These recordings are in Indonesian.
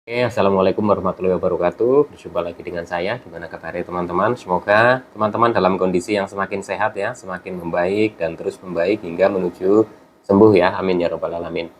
Assalamualaikum warahmatullahi wabarakatuh. Berjumpa lagi dengan saya. Gimana kabarnya teman-teman? Semoga teman-teman dalam kondisi yang semakin sehat ya, semakin membaik dan terus membaik hingga menuju sembuh ya. Amin ya robbal alamin.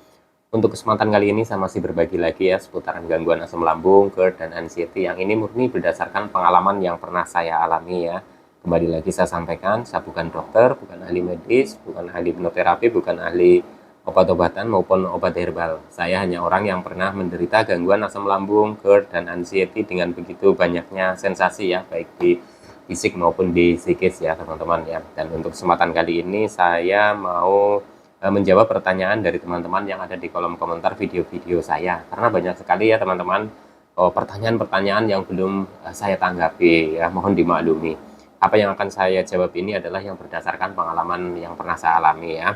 Untuk kesempatan kali ini saya masih berbagi lagi ya seputaran gangguan asam lambung, GERD, dan anxiety yang ini murni berdasarkan pengalaman yang pernah saya alami ya. Kembali lagi saya sampaikan, saya bukan dokter, bukan ahli medis, bukan ahli hipnoterapi, bukan ahli obat-obatan maupun obat herbal. Saya hanya orang yang pernah menderita gangguan asam lambung, GERD, dan anxiety dengan begitu banyaknya sensasi ya, baik di fisik maupun di psikis ya teman-teman ya. Dan untuk kesempatan kali ini saya mau menjawab pertanyaan dari teman-teman yang ada di kolom komentar video-video saya. Karena banyak sekali ya teman-teman pertanyaan-pertanyaan yang belum saya tanggapi ya, mohon dimaklumi. Apa yang akan saya jawab ini adalah yang berdasarkan pengalaman yang pernah saya alami ya.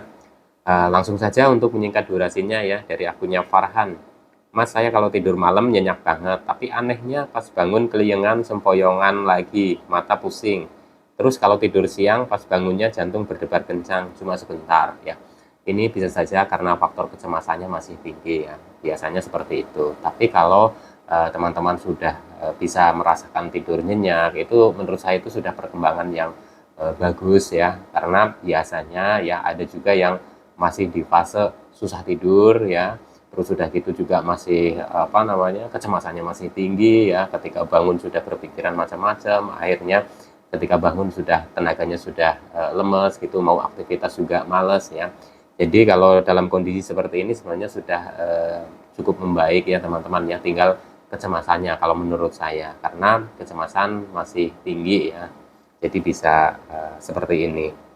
Langsung saja untuk menyingkat durasinya ya, dari akunnya Farhan. Mas, saya kalau tidur malam nyenyak banget, tapi anehnya pas bangun keliengan, sempoyongan lagi, mata pusing. Terus kalau tidur siang, pas bangunnya jantung berdebar kencang, cuma sebentar ya. Ini bisa saja karena faktor kecemasannya masih tinggi ya, biasanya seperti itu. Tapi kalau teman-teman sudah bisa merasakan tidur nyenyak, itu menurut saya itu sudah perkembangan yang bagus ya, karena biasanya ya ada juga yang masih di fase susah tidur ya, terus sudah gitu juga masih apa namanya, kecemasannya masih tinggi ya, ketika bangun sudah berpikiran macam-macam, akhirnya ketika bangun sudah tenaganya sudah lemes gitu, mau aktivitas juga males ya. Jadi kalau dalam kondisi seperti ini sebenarnya sudah cukup membaik ya teman-teman ya, tinggal kecemasannya kalau menurut saya, karena kecemasan masih tinggi ya, jadi bisa seperti ini.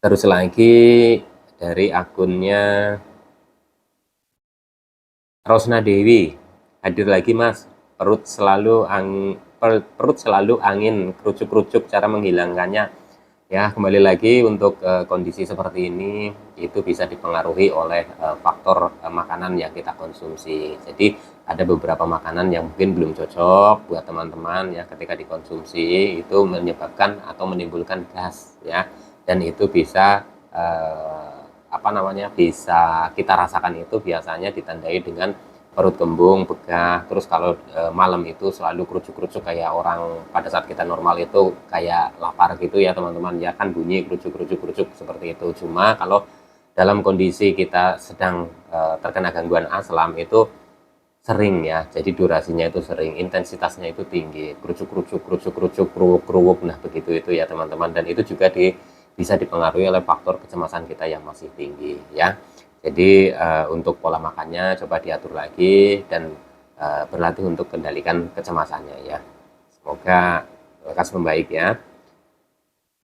Terus lagi dari akunnya Rosna Dewi, hadir lagi Mas, perut selalu angin, kerucuk-kerucuk, cara menghilangkannya. Ya, kembali lagi untuk kondisi seperti ini itu bisa dipengaruhi oleh faktor makanan yang kita konsumsi. Jadi ada beberapa makanan yang mungkin belum cocok buat teman-teman ya, ketika dikonsumsi itu menyebabkan atau menimbulkan gas ya, dan itu bisa apa namanya, bisa kita rasakan itu biasanya ditandai dengan perut kembung, begah, terus kalau malam itu selalu kerucuk-kerucuk kayak orang pada saat kita normal itu kayak lapar gitu ya teman-teman ya, kan bunyi kerucuk-kerucuk seperti itu. Cuma kalau dalam kondisi kita sedang terkena gangguan asam itu sering ya, jadi durasinya itu sering, intensitasnya itu tinggi, kerucuk-kerucuk, kerucuk-kerucuk, keruwuk-keruwuk, nah begitu itu ya teman-teman, dan itu juga bisa dipengaruhi oleh faktor kecemasan kita yang masih tinggi ya. Jadi untuk pola makannya coba diatur lagi dan berlatih untuk kendalikan kecemasannya ya. Semoga lekas membaik ya.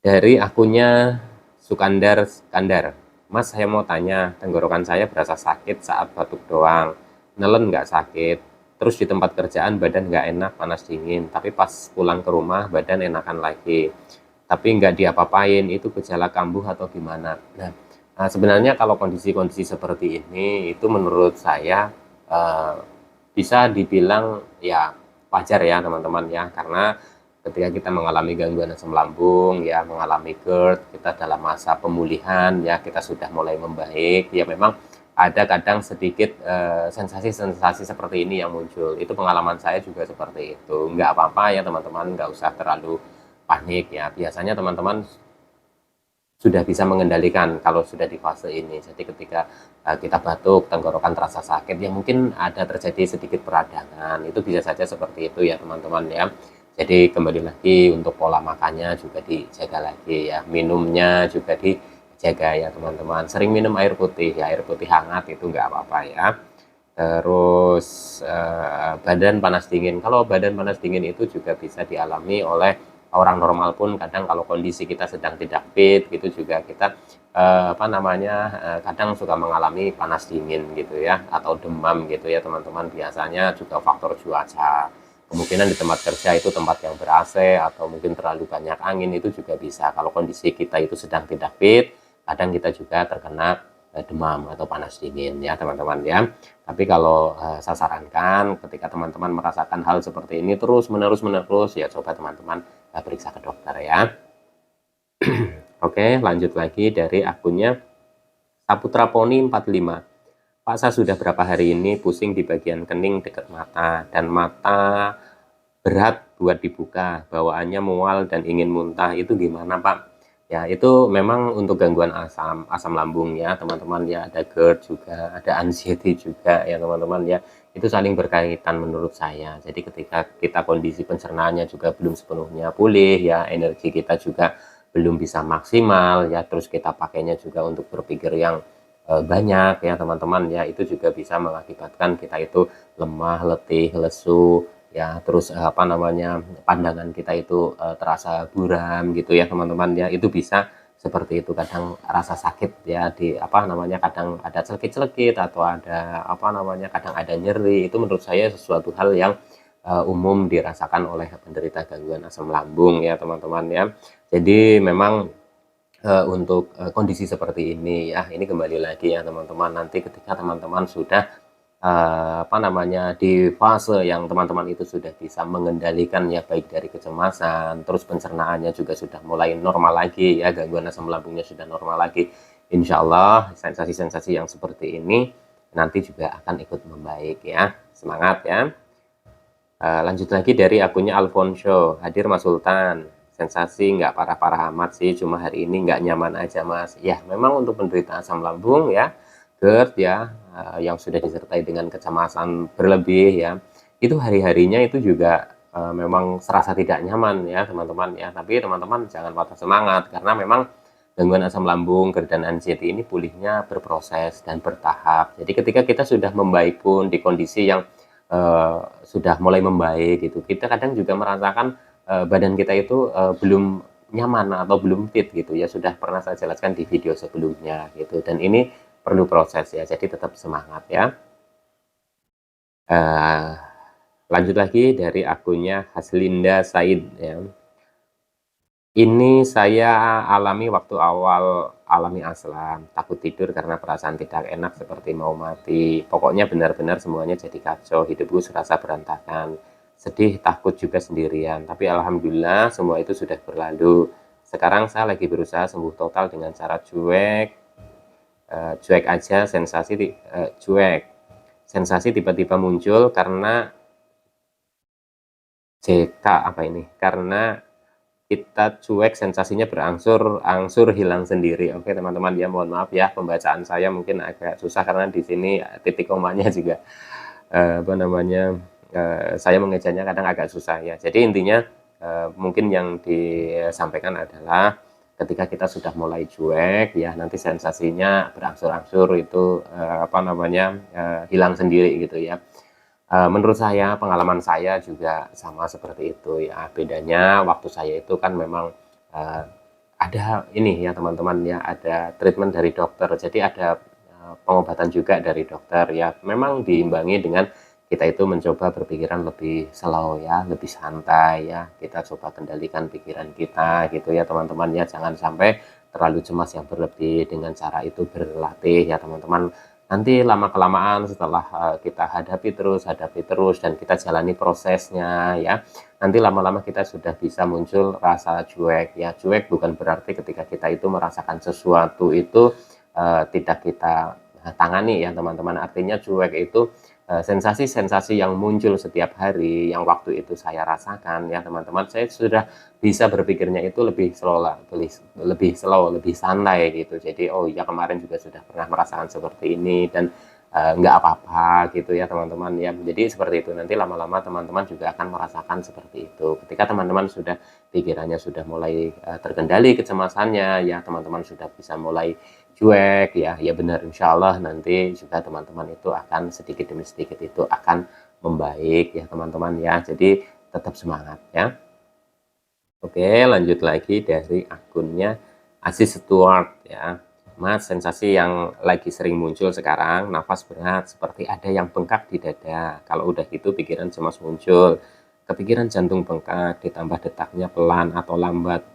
Dari akunnya Sukandar Skandar, Mas, saya mau tanya, tenggorokan saya berasa sakit saat batuk doang, nelen nggak sakit, terus di tempat kerjaan badan nggak enak, panas dingin, tapi pas pulang ke rumah badan enakan lagi, tapi nggak diapa-apain, itu gejala kambuh atau gimana? Nah, sebenarnya kalau kondisi-kondisi seperti ini itu menurut saya eh, bisa dibilang ya wajar ya teman-teman ya, karena ketika kita mengalami gangguan asam lambung ya, mengalami GERD, kita dalam masa pemulihan ya, kita sudah mulai membaik ya, memang ada kadang sedikit sensasi-sensasi seperti ini yang muncul. Itu pengalaman saya juga seperti itu. Nggak apa-apa ya teman-teman, nggak usah terlalu panik ya. Biasanya teman-teman sudah bisa mengendalikan kalau sudah di fase ini. Jadi ketika kita batuk, tenggorokan terasa sakit, ya mungkin ada terjadi sedikit peradangan. Itu bisa saja seperti itu ya teman-teman ya. Jadi kembali lagi untuk pola makannya juga dijaga lagi ya. Minumnya juga dijaga ya teman-teman. Sering minum air putih ya, air putih hangat itu nggak apa-apa ya. Terus badan panas dingin. Kalau badan panas dingin itu juga bisa dialami oleh orang normal pun, kadang kalau kondisi kita sedang tidak fit gitu juga kita apa namanya, kadang suka mengalami panas dingin gitu ya, atau demam gitu ya teman-teman. Biasanya juga faktor cuaca, kemungkinan di tempat kerja itu tempat yang ber-AC atau mungkin terlalu banyak angin, itu juga bisa. Kalau kondisi kita itu sedang tidak fit, kadang kita juga terkena demam atau panas dingin ya teman-teman ya. Tapi kalau saya sarankan ketika teman-teman merasakan hal seperti ini terus menerus ya, coba teman-teman periksa ke dokter ya. Oke, lanjut lagi dari akunnya Saputra Poni 45. Pak, saya sudah berapa hari ini pusing di bagian kening dekat mata, dan mata berat buat dibuka, bawaannya mual dan ingin muntah, itu gimana Pak? Ya itu memang untuk gangguan asam asam lambung ya teman-teman ya, ada GERD juga, ada anxiety juga ya teman-teman ya, itu saling berkaitan menurut saya. Jadi ketika kita kondisi pencernaannya juga belum sepenuhnya pulih ya, energi kita juga belum bisa maksimal ya, terus kita pakainya juga untuk berpikir yang banyak ya teman-teman ya, itu juga bisa mengakibatkan kita itu lemah, letih, lesu ya, terus apa namanya, pandangan kita itu terasa buram gitu ya teman-teman ya, itu bisa seperti itu. Kadang rasa sakit ya, di apa namanya, kadang ada celekit-celekit atau ada apa namanya, kadang ada nyeri, itu menurut saya sesuatu hal yang umum dirasakan oleh penderita gangguan asam lambung ya teman-teman ya. Jadi memang untuk kondisi seperti ini ya, ini kembali lagi ya teman-teman, nanti ketika teman-teman sudah apa namanya, di fase yang teman-teman itu sudah bisa mengendalikan ya, baik dari kecemasan, terus pencernaannya juga sudah mulai normal lagi ya, gangguan asam lambungnya sudah normal lagi, insya Allah sensasi-sensasi yang seperti ini nanti juga akan ikut membaik ya. Semangat ya. Lanjut lagi dari akunnya Alfonso, hadir Mas Sultan. Sensasi nggak parah-parah amat sih, cuma hari ini nggak nyaman aja Mas. Ya memang untuk penderita asam lambung ya, GERD ya, yang sudah disertai dengan kecemasan berlebih ya, itu hari-harinya itu juga memang serasa tidak nyaman ya teman-teman ya. Tapi teman-teman jangan patah semangat, karena memang gangguan asam lambung, GERD dan anxiety ini pulihnya berproses dan bertahap. Jadi ketika kita sudah membaik pun di kondisi yang sudah mulai membaik gitu, kita kadang juga merasakan badan kita itu belum nyaman atau belum fit gitu ya, sudah pernah saya jelaskan di video sebelumnya gitu, dan ini perlu proses ya, jadi tetap semangat ya. Lanjut lagi dari akunnya Haslinda Said ya. Ini saya alami waktu awal alami aslam, takut tidur karena perasaan tidak enak seperti mau mati. Pokoknya benar-benar semuanya jadi kacau, hidupku serasa berantakan. Sedih, takut juga sendirian. Tapi alhamdulillah semua itu sudah berlalu. Sekarang saya lagi berusaha sembuh total dengan cara cuek, cuek aja sensasi cuek. Sensasi tiba-tiba muncul karena JK apa ini? Karena kita cuek, sensasinya berangsur-angsur hilang sendiri. Oke teman-teman ya, mohon maaf ya, pembacaan saya mungkin agak susah karena di sini titik komanya juga apa namanya, saya mengejanya kadang agak susah ya. Jadi intinya mungkin yang disampaikan adalah ketika kita sudah mulai cuek ya, nanti sensasinya berangsur-angsur itu apa namanya, hilang sendiri gitu ya. Menurut saya, pengalaman saya juga sama seperti itu ya. Bedanya waktu saya itu kan memang ada ini ya teman-teman ya, ada treatment dari dokter. Jadi ada pengobatan juga dari dokter ya. Memang diimbangi dengan kita itu mencoba berpikiran lebih slow ya, lebih santai ya. Kita coba kendalikan pikiran kita gitu ya teman-teman ya. Jangan sampai terlalu cemas yang berlebih. Dengan cara itu berlatih ya teman-teman. Nanti lama-kelamaan setelah kita hadapi terus dan kita jalani prosesnya ya, nanti lama-lama kita sudah bisa muncul rasa cuek ya. Cuek bukan berarti ketika kita itu merasakan sesuatu itu tidak kita tangani ya teman-teman. Artinya cuek itu sensasi-sensasi yang muncul setiap hari, yang waktu itu saya rasakan ya teman-teman, saya sudah bisa berpikirnya itu lebih slow lah, lebih slow, lebih santai gitu. Jadi oh ya, kemarin juga sudah pernah merasakan seperti ini dan nggak apa-apa gitu ya teman-teman ya. Jadi seperti itu, nanti lama-lama teman-teman juga akan merasakan seperti itu. Ketika teman-teman sudah pikirannya sudah mulai terkendali kecemasannya ya, teman-teman sudah bisa mulai cuek ya, ya benar, insya Allah nanti juga teman-teman itu akan sedikit demi sedikit itu akan membaik ya teman-teman ya. Jadi tetap semangat ya. Oke, lanjut lagi dari akunnya Aziz Stuart ya. Mas, sensasi yang lagi sering muncul sekarang, nafas berat seperti ada yang bengkak di dada. Kalau udah gitu pikiran cemas muncul. Kepikiran jantung bengkak, ditambah detaknya pelan atau lambat.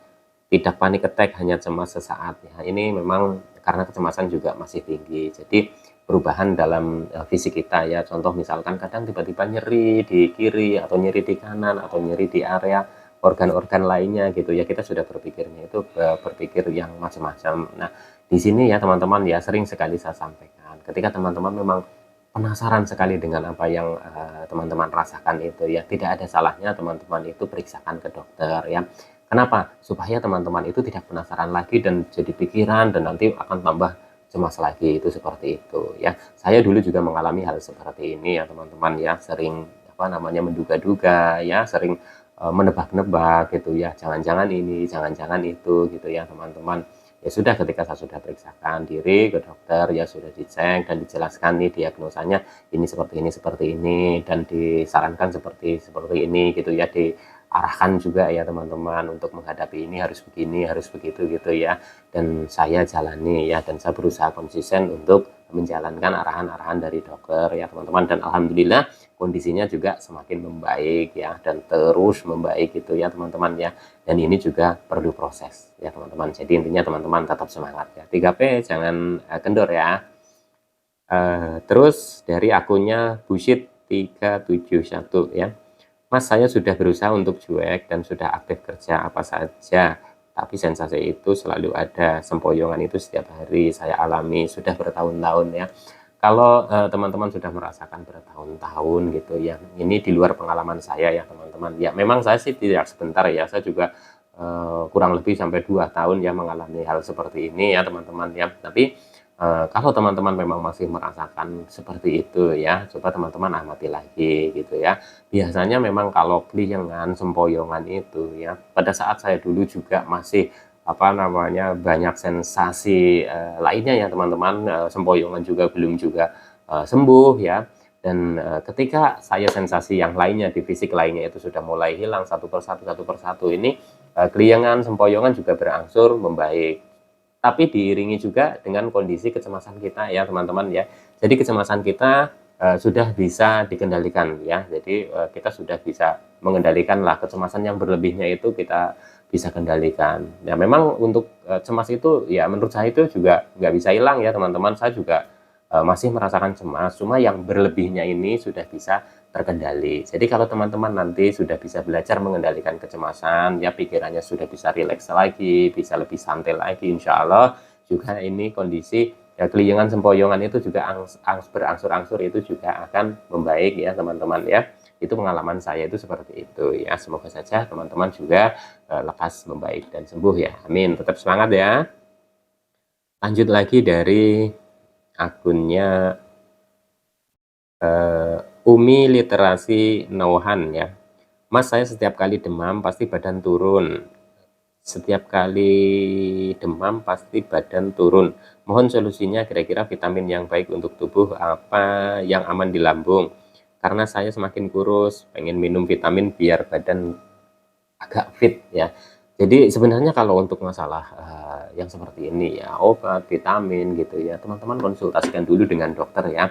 Tidak panik attack, hanya cemas sesaat ya. Ini memang karena kecemasan juga masih tinggi. Jadi perubahan dalam fisik kita ya. Contoh misalkan kadang tiba-tiba nyeri di kiri atau nyeri di kanan atau nyeri di area organ-organ lainnya gitu ya, kita sudah berpikirnya itu berpikir yang macam-macam. Nah di sini ya teman-teman ya, sering sekali saya sampaikan, Ketika teman-teman memang penasaran sekali dengan apa yang teman-teman rasakan itu ya, tidak ada salahnya teman-teman itu periksakan ke dokter ya. Kenapa? Supaya teman-teman itu tidak penasaran lagi dan jadi pikiran dan nanti akan tambah cemas lagi, itu seperti itu ya. Saya dulu juga mengalami hal seperti ini ya teman-teman ya, sering apa namanya menduga-duga ya, sering menebak-nebak gitu ya, jangan-jangan ini, jangan-jangan itu gitu ya teman-teman. Ya sudah, ketika saya sudah periksakan diri ke dokter ya, sudah dicek dan dijelaskan nih diagnosanya ini seperti ini dan disarankan seperti seperti ini gitu ya, diarahkan juga ya teman-teman untuk menghadapi ini harus begini, harus begitu gitu ya. Dan saya jalani ya, dan saya berusaha konsisten untuk menjalankan arahan-arahan dari dokter ya teman-teman, dan alhamdulillah kondisinya juga semakin membaik ya, dan terus membaik gitu ya teman-teman ya. Dan ini juga perlu proses ya teman-teman. Jadi intinya teman-teman tetap semangat ya. 3P jangan kendor ya. Terus dari akunnya Bushit 371 ya. Mas, saya sudah berusaha untuk cuek dan sudah aktif kerja apa saja, tapi sensasi itu selalu ada. Sempoyongan itu setiap hari saya alami sudah bertahun-tahun ya. Kalau teman-teman sudah merasakan bertahun-tahun gitu ya, ini di luar pengalaman saya ya teman-teman. Ya memang saya sih tidak sebentar ya, saya juga kurang lebih sampai 2 tahun ya mengalami hal seperti ini ya teman-teman ya. Tapi kalau teman-teman memang masih merasakan seperti itu ya, coba teman-teman amati lagi gitu ya. Biasanya memang kalau keliengan, sempoyongan itu ya, pada saat saya dulu juga masih apa namanya banyak sensasi lainnya ya teman-teman, sempoyongan juga belum juga sembuh ya. Dan ketika saya sensasi yang lainnya di fisik lainnya itu sudah mulai hilang satu persatu ini, keliengan, sempoyongan juga berangsur membaik. Tapi diiringi juga dengan kondisi kecemasan kita ya teman-teman ya. Jadi kecemasan kita sudah bisa dikendalikan ya. Jadi kita sudah bisa mengendalikan lah kecemasan yang berlebihnya itu, kita bisa kendalikan. Ya memang untuk cemas itu ya menurut saya itu juga nggak bisa hilang ya teman-teman. Saya juga masih merasakan cemas, cuma yang berlebihnya ini sudah bisa terkendali. Jadi kalau teman-teman nanti sudah bisa belajar mengendalikan kecemasan, ya pikirannya sudah bisa rileks lagi, bisa lebih santai lagi, insya Allah juga ini kondisi ya keliengan sempoyongan itu juga berangsur-angsur itu juga akan membaik ya teman-teman ya. Itu pengalaman saya itu seperti itu ya. Semoga saja teman-teman juga lekas membaik dan sembuh ya. Amin. Tetap semangat ya. Lanjut lagi dari akunnya Umi Literasi Nauhan ya. Mas, saya setiap kali demam pasti badan turun. Setiap kali demam pasti badan turun. Mohon solusinya, kira-kira vitamin yang baik untuk tubuh apa yang aman di lambung. Karena saya semakin kurus, pengen minum vitamin biar badan agak fit ya. Jadi sebenarnya kalau untuk masalah yang seperti ini ya, obat, vitamin gitu ya, teman-teman konsultasikan dulu dengan dokter ya.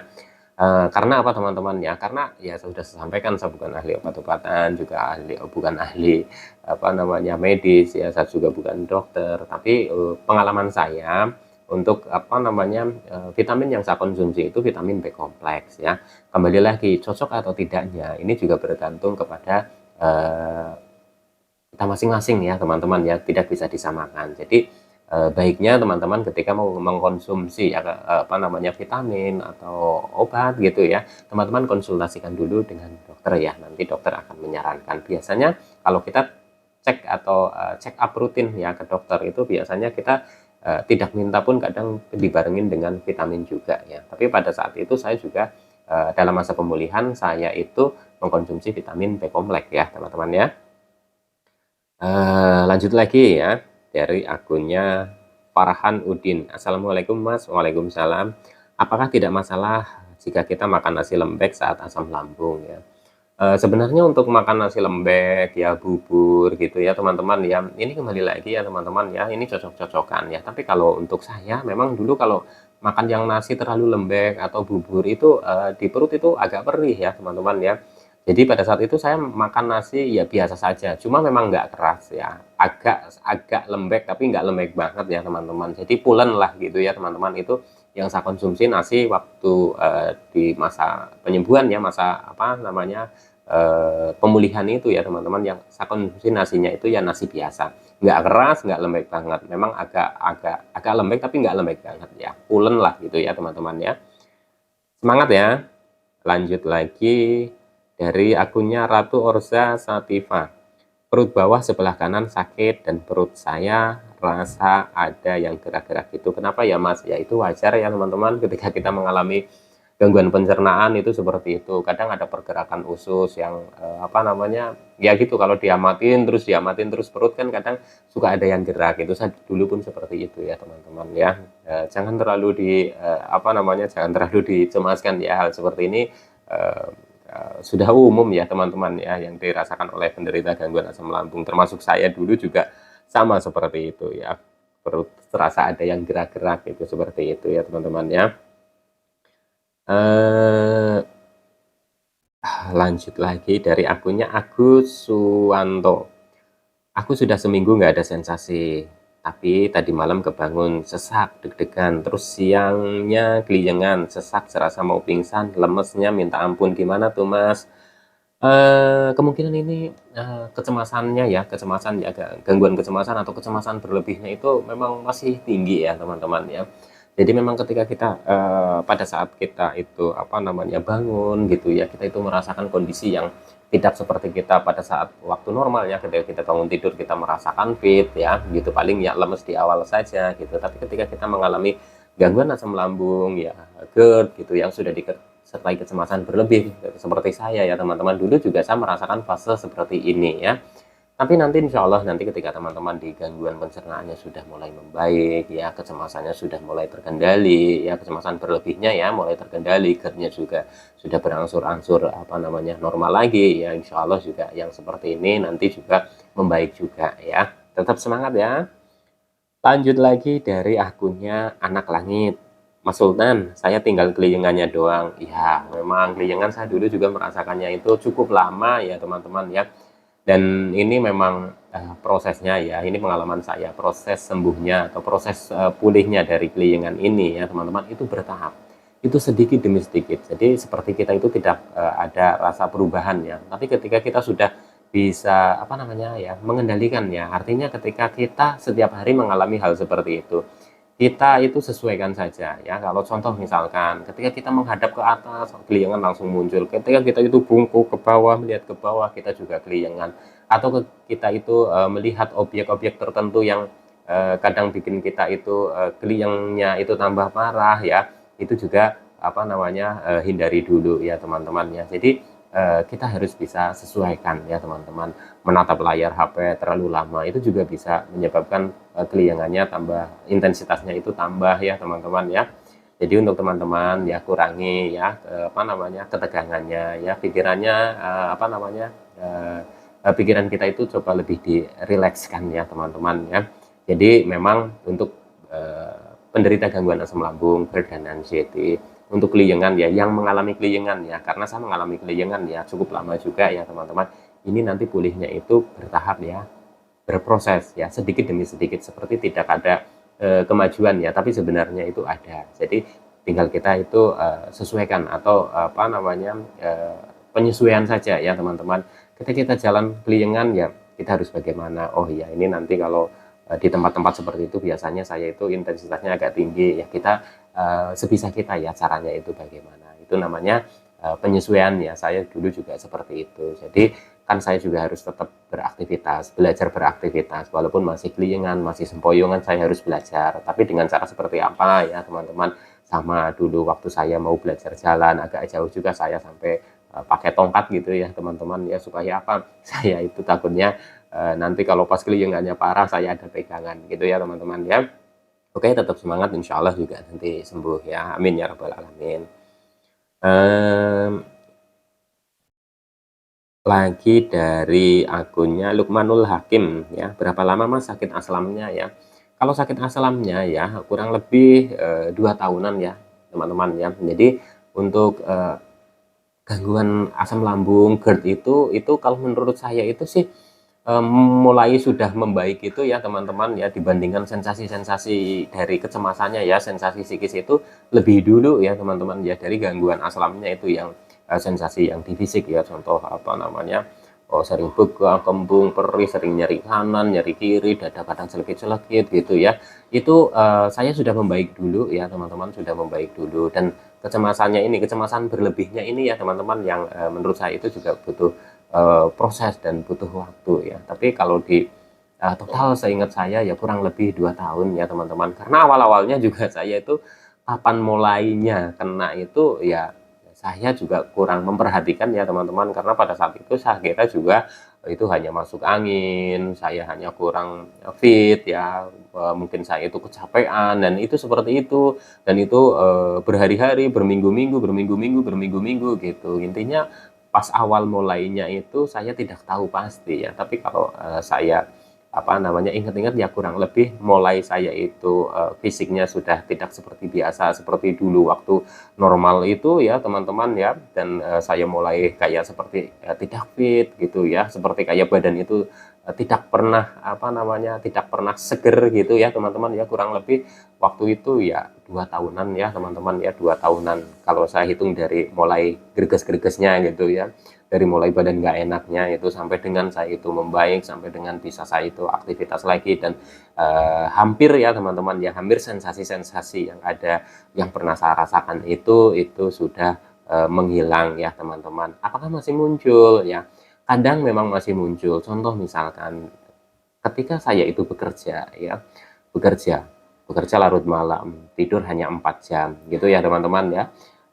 Karena apa teman-teman ya? Karena ya sudah saya sampaikan, saya bukan ahli obat-obatan, juga bukan ahli apa namanya medis ya, saya juga bukan dokter. Tapi pengalaman saya untuk apa namanya vitamin yang saya konsumsi itu vitamin B kompleks ya. Kembali lagi cocok atau tidaknya ini juga bergantung kepada kita masing-masing ya teman-teman ya, tidak bisa disamakan. Jadi baiknya teman-teman ketika mau mengkonsumsi apa namanya vitamin atau obat gitu ya, teman-teman konsultasikan dulu dengan dokter ya. Nanti dokter akan menyarankan. Biasanya kalau kita cek atau check up rutin ya ke dokter itu biasanya kita tidak minta pun kadang dibarengin dengan vitamin juga ya. Tapi pada saat itu saya juga dalam masa pemulihan saya itu mengkonsumsi vitamin B kompleks ya teman-teman ya. Lanjut lagi ya dari akunnya Farhan Udin. Assalamualaikum Mas. Waalaikumsalam. Apakah tidak masalah jika kita makan nasi lembek saat asam lambung ya? Sebenarnya untuk makan nasi lembek ya, bubur gitu ya teman-teman ya, ini kembali lagi ya teman-teman ya, ini cocok-cocokan ya. Tapi kalau untuk saya memang dulu kalau makan yang nasi terlalu lembek atau bubur itu di perut itu agak perih ya teman-teman ya. Jadi pada saat itu saya makan nasi ya biasa saja, cuma memang nggak keras ya, agak agak lembek tapi nggak lembek banget ya teman-teman. Jadi pulen lah gitu ya teman-teman, itu yang saya konsumsi nasi waktu di masa penyembuhan ya, masa apa namanya pemulihan itu ya teman-teman, yang saya konsumsi nasinya itu ya nasi biasa, nggak keras nggak lembek banget, memang agak lembek tapi nggak lembek banget ya, pulen lah gitu ya teman-teman ya. Semangat ya. Lanjut lagi dari akunnya Ratu Orza Sativa. Perut bawah sebelah kanan sakit dan perut saya rasa ada yang gerak-gerak gitu. Kenapa ya Mas? Ya itu wajar ya teman-teman, ketika kita mengalami gangguan pencernaan itu seperti itu. Kadang ada pergerakan usus yang apa namanya, ya gitu, kalau diamatin terus perut kan kadang suka ada yang gerak. Itu saya dulu pun seperti itu ya teman-teman ya. Jangan terlalu apa namanya, jangan terlalu dicemaskan ya, hal seperti ini eh, sudah umum ya teman-teman ya, yang dirasakan oleh penderita gangguan asam lambung, termasuk saya dulu juga sama seperti itu ya, perut terasa ada yang gerak-gerak itu, seperti itu ya teman-teman ya. eh, Lanjut lagi dari akunnya Agus Suwanto. Aku sudah seminggu nggak ada sensasi, tapi tadi malam kebangun sesak, deg-degan, terus siangnya keliengan, sesak, serasa mau pingsan, lemesnya minta ampun. Gimana tuh Mas? Kemungkinan ini kecemasannya ya, kecemasan ya, gangguan kecemasan atau kecemasan berlebihnya itu memang masih tinggi ya teman-teman ya. Jadi memang ketika kita pada saat kita itu apa namanya bangun gitu ya, kita itu merasakan kondisi yang tidak seperti kita pada saat waktu normal ya. Ketika kita bangun tidur kita merasakan fit ya, gitu, paling ya lemes di awal saja gitu. Tapi ketika kita mengalami gangguan asam lambung ya, GERD gitu, yang sudah disertai kecemasan berlebih seperti saya ya teman-teman, dulu juga saya merasakan fase seperti ini ya. Tapi nanti insya Allah nanti ketika teman-teman di gangguan pencernaannya sudah mulai membaik ya, kecemasannya sudah mulai terkendali ya, kecemasan berlebihnya ya mulai terkendali, GERD-nya juga sudah berangsur-angsur apa namanya normal lagi ya, insya Allah juga yang seperti ini nanti juga membaik juga ya. Tetap semangat ya. Lanjut lagi dari akunnya Anak Langit. Mas Sultan, saya tinggal kelilingannya doang. Ya, memang kelilingan saya dulu juga merasakannya itu cukup lama ya teman-teman ya. Dan ini memang prosesnya ya, ini pengalaman saya, proses sembuhnya atau proses pulihnya dari kelilingan ini ya teman-teman, itu bertahap. Itu sedikit demi sedikit. Jadi seperti kita itu tidak ada rasa perubahan ya. Tapi ketika kita sudah bisa apa namanya ya, mengendalikan ya, artinya ketika kita setiap hari mengalami hal seperti itu, kita itu sesuaikan saja ya. Kalau contoh misalkan ketika kita menghadap ke atas, keliengan langsung muncul. Ketika kita itu bungkuk ke bawah, melihat ke bawah, kita juga keliengan. Atau kita itu melihat objek-objek tertentu yang kadang bikin kita itu keliengnya itu tambah parah ya, itu juga apa namanya hindari dulu ya teman-teman ya. Jadi kita harus bisa sesuaikan ya teman-teman. Menatap layar HP terlalu lama itu juga bisa menyebabkan keliengannya tambah, intensitasnya itu tambah ya teman-teman ya. Jadi untuk teman-teman ya kurangi ya apa namanya ketegangannya ya, pikirannya apa namanya pikiran kita itu coba lebih dirilekskan ya teman-teman ya. Jadi memang untuk penderita gangguan asam lambung, GERD dan anxiety, untuk keliengan ya, yang mengalami keliengan ya, karena saya mengalami keliengan ya cukup lama juga ya teman-teman, ini nanti pulihnya itu bertahap ya, berproses ya, sedikit demi sedikit, seperti tidak ada kemajuan ya, tapi sebenarnya itu ada. Jadi tinggal kita itu sesuaikan atau apa namanya penyesuaian saja ya teman-teman. Ketika kita jalan keliengan ya, kita harus bagaimana, oh ya ini nanti kalau di tempat-tempat seperti itu biasanya saya itu intensitasnya agak tinggi ya, kita sebisa kita ya caranya itu bagaimana, itu namanya penyesuaian ya. Saya dulu juga seperti itu. Jadi kan saya juga harus tetap beraktivitas, belajar beraktivitas walaupun masih keliengan, masih sempoyongan, saya harus belajar, tapi dengan cara seperti apa ya teman-teman. Sama dulu waktu saya mau belajar jalan agak jauh juga, saya sampai pakai tongkat gitu ya teman-teman ya, supaya apa, saya itu takutnya nanti kalau pas keliengannya parah saya ada pegangan gitu ya teman-teman ya. Oke, tetap semangat, insya Allah juga nanti sembuh ya, amin ya rabbal alamin. Lagi dari akunnya Lukmanul Hakim ya, berapa lama Mas sakit aslamnya ya? Kalau sakit aslamnya ya kurang lebih 2 tahunan ya teman-teman ya. Jadi untuk gangguan asam lambung GERD itu kalau menurut saya itu sih mulai sudah membaik itu ya teman-teman ya, dibandingkan sensasi-sensasi dari kecemasannya ya, sensasi psikis itu lebih dulu ya teman-teman ya, dari gangguan aslamnya itu yang sensasi yang di fisik ya, contoh apa namanya, oh sering begal, kembung, perih, sering nyeri kanan, nyeri kiri, dada kadang selekit-selekit gitu ya. Itu saya sudah membaik dulu ya teman-teman, sudah membaik dulu. Dan kecemasannya ini, kecemasan berlebihnya ini ya teman-teman yang menurut saya itu juga butuh proses dan butuh waktu ya. Tapi kalau di total seingat saya ya kurang lebih 2 tahun ya teman-teman. Karena awal-awalnya juga saya itu kapan mulainya kena itu ya saya juga kurang memperhatikan ya teman-teman, karena pada saat itu saya kira juga itu hanya masuk angin, saya hanya kurang fit ya, mungkin saya itu kecapean dan itu seperti itu, dan itu berhari-hari, berminggu-minggu gitu. Intinya pas awal mulainya itu saya tidak tahu pasti ya, tapi kalau saya apa namanya ingat-ingat ya kurang lebih mulai saya itu fisiknya sudah tidak seperti biasa seperti dulu waktu normal itu ya teman-teman ya, dan saya mulai kayak seperti tidak fit gitu ya, seperti kayak badan itu tidak pernah apa namanya tidak pernah seger gitu ya teman-teman ya, kurang lebih waktu itu ya 2 tahunan ya teman-teman ya, 2 tahunan kalau saya hitung dari mulai greges-gregesnya gitu ya, dari mulai badan nggak enaknya itu sampai dengan saya itu membaik, sampai dengan bisa saya itu aktivitas lagi, dan hampir ya teman-teman ya, hampir sensasi-sensasi yang ada yang pernah saya rasakan itu sudah menghilang ya teman-teman. Apakah masih muncul ya? Kadang memang masih muncul. Contoh misalkan ketika saya itu bekerja ya, bekerja bekerja larut malam, tidur hanya 4 jam gitu ya teman-teman ya.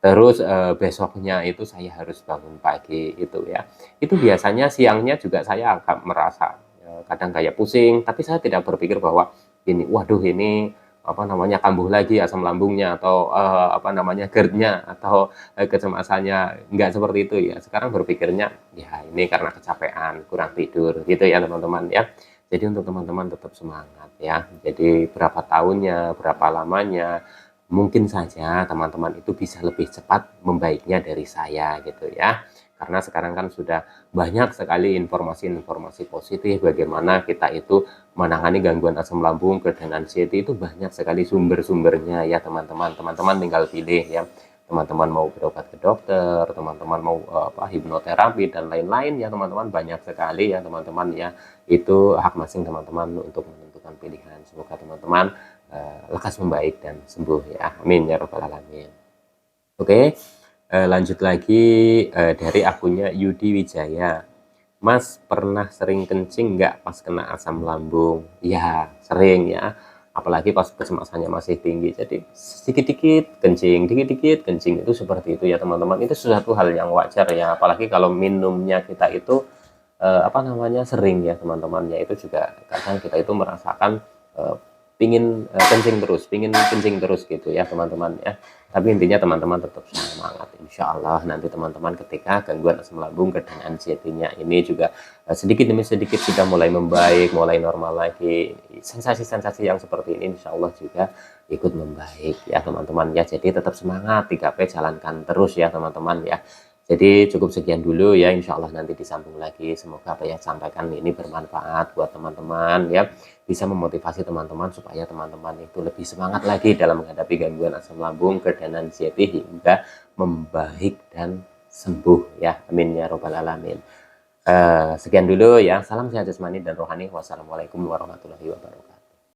Terus besoknya itu saya harus bangun pagi itu ya. Itu biasanya siangnya juga saya agak merasa kadang kayak pusing, tapi saya tidak berpikir bahwa ini, waduh ini apa namanya kambuh lagi asam lambungnya atau apa namanya GERD-nya atau kecemasannya, enggak seperti itu ya. Sekarang berpikirnya ya ini karena kecapean, kurang tidur gitu ya teman-teman ya. Jadi untuk teman-teman tetap semangat ya. Jadi berapa tahunnya, berapa lamanya, mungkin saja teman-teman itu bisa lebih cepat membaiknya dari saya gitu ya. Karena sekarang kan sudah banyak sekali informasi-informasi positif bagaimana kita itu menangani gangguan asam lambung, GERD dan anxiety, itu banyak sekali sumber-sumbernya ya teman-teman. Teman-teman tinggal pilih ya. Teman-teman mau berobat ke dokter, teman-teman mau hipnoterapi dan lain-lain ya teman-teman, banyak sekali ya teman-teman ya. Itu hak masing teman-teman untuk menentukan pilihan. Semoga teman-teman lekas membaik dan sembuh ya. Amin ya rabbal alamin. Oke, lanjut lagi dari akunnya Yudi Wijaya. Mas pernah sering kencing nggak pas kena asam lambung? Ya sering ya, apalagi pas kecemasannya masih tinggi. Jadi sedikit-dikit kencing, dikit-dikit kencing, itu seperti itu ya teman-teman. Itu sesuatu hal yang wajar ya, apalagi kalau minumnya kita itu apa namanya sering ya teman-teman ya, itu juga kadang kita itu merasakan eh, pingin kencing terus gitu ya teman-teman ya. Tapi intinya teman-teman tetap semangat, insya Allah nanti teman-teman ketika gangguan asam lambung, GERD dan anxiety-nya ini juga sedikit demi sedikit sudah mulai membaik, mulai normal lagi, sensasi-sensasi yang seperti ini insya Allah juga ikut membaik ya teman-teman ya. Jadi tetap semangat, 3P jalankan terus ya teman-teman ya. Jadi cukup sekian dulu ya, insya Allah nanti disambung lagi. Semoga apa yang sampaikan ini bermanfaat buat teman-teman ya, bisa memotivasi teman-teman supaya teman-teman itu lebih semangat lagi dalam menghadapi gangguan asam lambung, GERD dan anxiety hingga membaik dan sembuh ya. Amin ya robbal alamin. Sekian dulu ya. Salam sehat jasmani dan rohani. Wassalamualaikum warahmatullahi wabarakatuh.